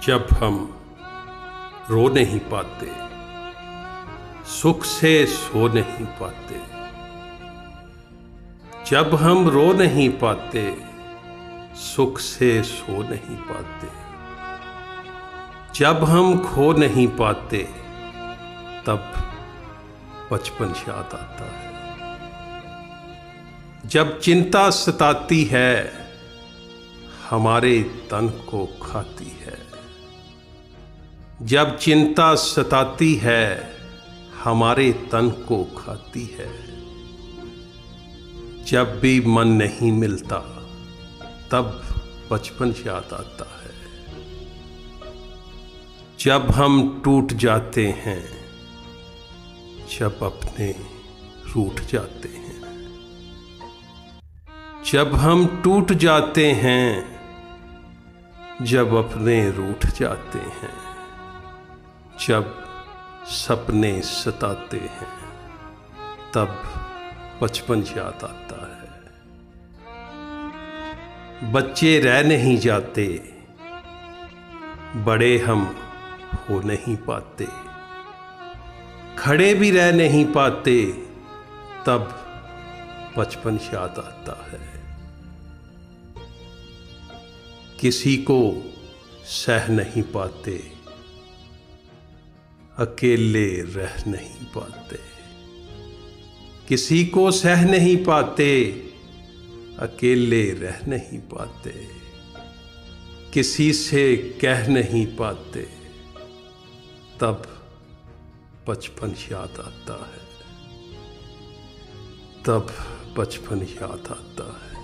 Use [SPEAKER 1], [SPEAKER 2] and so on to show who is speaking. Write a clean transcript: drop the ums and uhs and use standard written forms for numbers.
[SPEAKER 1] जब हम रो नहीं पाते, सुख से सो नहीं पाते। जब हम रो नहीं पाते, सुख से सो नहीं पाते। जब हम खो नहीं पाते, तब बचपन याद आता है। जब चिंता सताती है, हमारे तन को खाती है। जब चिंता सताती है, हमारे तन को खाती है। जब भी मन नहीं मिलता, तब बचपन याद आता है। जब हम टूट जाते हैं, जब अपने रूठ जाते हैं। जब हम टूट जाते हैं, जब अपने रूठ जाते हैं। जब सपने सताते हैं, तब बचपन याद आता है। बच्चे रह नहीं जाते, बड़े हम हो नहीं पाते। खड़े भी रह नहीं पाते, तब बचपन याद आता है। किसी को सह नहीं पाते, अकेले रह नहीं पाते। किसी को सह नहीं पाते, अकेले रह नहीं पाते। किसी से कह नहीं पाते, तब बचपन याद आता है। तब बचपन याद आता है।